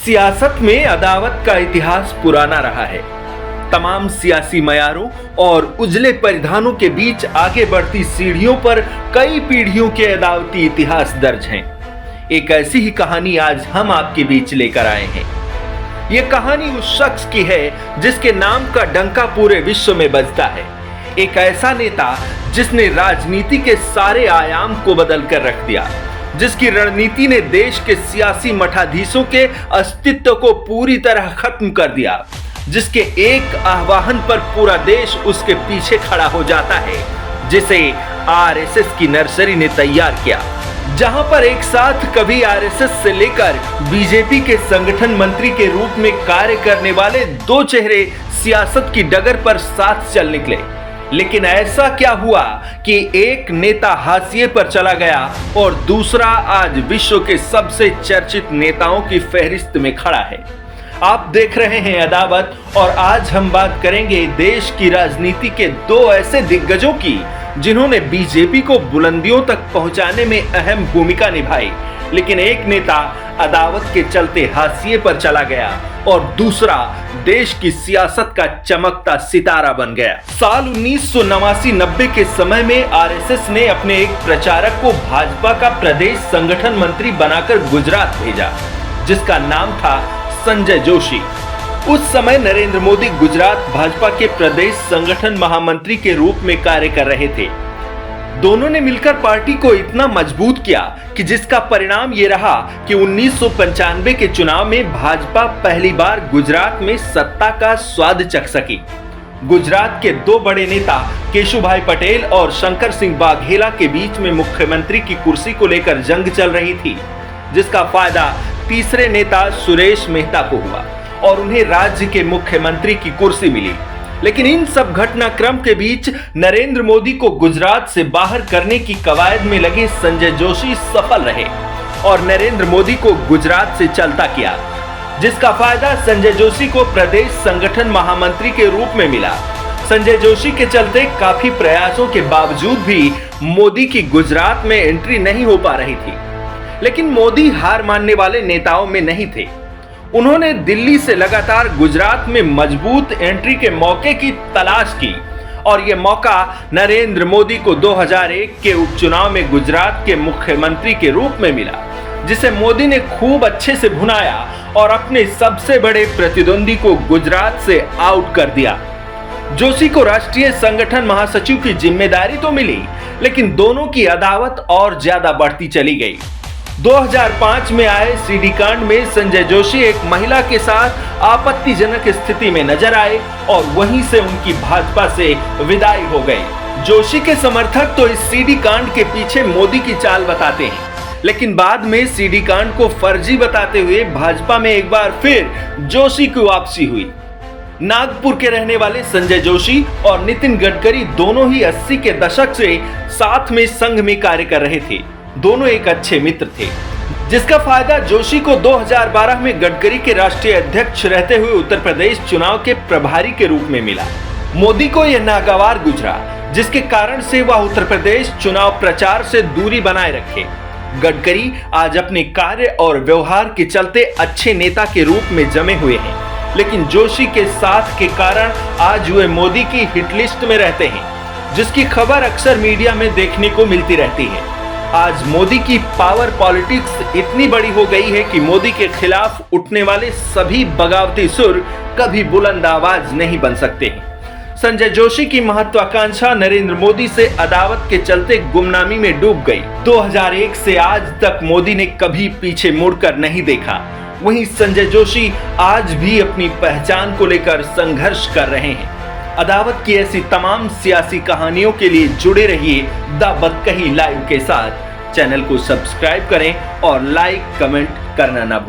सियासत में अदावत का इतिहास पुराना रहा है। तमाम सियासी मयारों और उजले परिधानों के बीच आगे बढ़ती सीढ़ियों पर कई पीढ़ियों के अदावती इतिहास दर्ज हैं। एक ऐसी ही कहानी आज हम आपके बीच लेकर आए हैं। यह कहानी उस शख्स की है जिसके नाम का डंका पूरे विश्व में बजता है। एक ऐसा नेता जिसने राजनीति के सारे आयाम को बदल कर रख दिया, जिसकी रणनीति ने देश के सियासी मठाधीशों के अस्तित्व को पूरी तरह खत्म कर दिया, जिसके एक आह्वान पर पूरा देश उसके पीछे खड़ा हो जाता है, जिसे आरएसएस की नर्सरी ने तैयार किया, जहां पर एक साथ कभी आरएसएस से लेकर बीजेपी के संगठन मंत्री के रूप में कार्य करने वाले दो चेहरे सियासत की डगर पर साथ चल निकले। लेकिन ऐसा क्या हुआ कि एक नेता हाशिए पर चला गया और दूसरा आज विश्व के सबसे चर्चित नेताओं की फहरिस्त में खड़ा है। आप देख रहे हैं अदावत, और आज हम बात करेंगे देश की राजनीति के दो ऐसे दिग्गजों की जिन्होंने बीजेपी को बुलंदियों तक पहुंचाने में अहम भूमिका निभाई। लेकिन एक नेता अदावत के चलते हाशिए पर चला गया और दूसरा देश की सियासत का चमकता सितारा बन गया। साल 1989-90 के समय में आरएसएस ने अपने एक प्रचारक को भाजपा का प्रदेश संगठन मंत्री बनाकर गुजरात भेजा, जिसका नाम था संजय जोशी। उस समय नरेंद्र मोदी गुजरात भाजपा के प्रदेश संगठन महामंत्री के रूप में कार्य कर रहे थे। दोनों ने मिलकर पार्टी को इतना मजबूत किया कि जिसका परिणाम ये रहा कि 1995 के चुनाव में भाजपा पहली बार गुजरात में सत्ता का स्वाद चख सकी। गुजरात के दो बड़े नेता केशुभाई पटेल और शंकर सिंह वाघेला के बीच में मुख्यमंत्री की कुर्सी को लेकर जंग चल रही थी, जिसका फायदा तीसरे नेता सुरेश मेहता को हुआ और उन्हें राज्य के मुख्यमंत्री की कुर्सी मिली। लेकिन इन सब घटनाक्रम के बीच नरेंद्र मोदी को गुजरात से बाहर करने की कवायद में लगे संजय जोशी सफल रहे और नरेंद्र मोदी को गुजरात से चलता किया, जिसका फायदा संजय जोशी को प्रदेश संगठन महामंत्री के रूप में मिला। संजय जोशी के चलते काफी प्रयासों के बावजूद भी मोदी की गुजरात में एंट्री नहीं हो पा रही थी। लेकिन मोदी हार मानने वाले नेताओं में नहीं थे। उन्होंने दिल्ली से लगातार गुजरात में मजबूत एंट्री के मौके की तलाश की और यह मौका नरेंद्र मोदी को 2001 के उपचुनाव में गुजरात के मुख्यमंत्री के रूप में मिला, जिसे मोदी ने खूब अच्छे से भुनाया और अपने सबसे बड़े प्रतिद्वंदी को गुजरात से आउट कर दिया। जोशी को राष्ट्रीय संगठन महासचिव की जिम्मेदारी तो मिली, लेकिन दोनों की अदावत और ज्यादा बढ़ती चली गई। 2005 में आए सीडी कांड में संजय जोशी एक महिला के साथ आपत्तिजनक स्थिति में नजर आए और वहीं से उनकी भाजपा से विदाई हो गई। जोशी के समर्थक तो इस सीडी कांड के पीछे मोदी की चाल बताते हैं, लेकिन बाद में सीडी कांड को फर्जी बताते हुए भाजपा में एक बार फिर जोशी की वापसी हुई। नागपुर के रहने वाले संजय जोशी और नितिन गडकरी दोनों ही 80 के दशक से साथ में संघ में कार्य कर रहे थे। दोनों एक अच्छे मित्र थे, जिसका फायदा जोशी को 2012 में गडकरी के राष्ट्रीय अध्यक्ष रहते हुए उत्तर प्रदेश चुनाव के प्रभारी के रूप में मिला। मोदी को यह नागवार गुजरा, जिसके कारण से वह उत्तर प्रदेश चुनाव प्रचार से दूरी बनाए रखे। गडकरी आज अपने कार्य और व्यवहार के चलते अच्छे नेता के रूप में जमे हुए हैं, लेकिन जोशी के साथ के कारण आज वे मोदी की हिट लिस्ट में रहते हैं, जिसकी खबर अक्सर मीडिया में देखने को मिलती रहती है। आज मोदी की पावर पॉलिटिक्स इतनी बड़ी हो गई है कि मोदी के खिलाफ उठने वाले सभी बगावती सुर कभी बुलंद आवाज नहीं बन सकते हैं। संजय जोशी की महत्वाकांक्षा नरेंद्र मोदी से अदावत के चलते गुमनामी में डूब गई। 2001 से आज तक मोदी ने कभी पीछे मुड़कर नहीं देखा। वहीं संजय जोशी आज भी अपनी पहचान को लेकर संघर्ष कर रहे हैं। अदावत की ऐसी तमाम सियासी कहानियों के लिए जुड़े रहिए द बतकही लाइव के साथ। चैनल को सब्सक्राइब करें और लाइक कमेंट करना ना भूलें।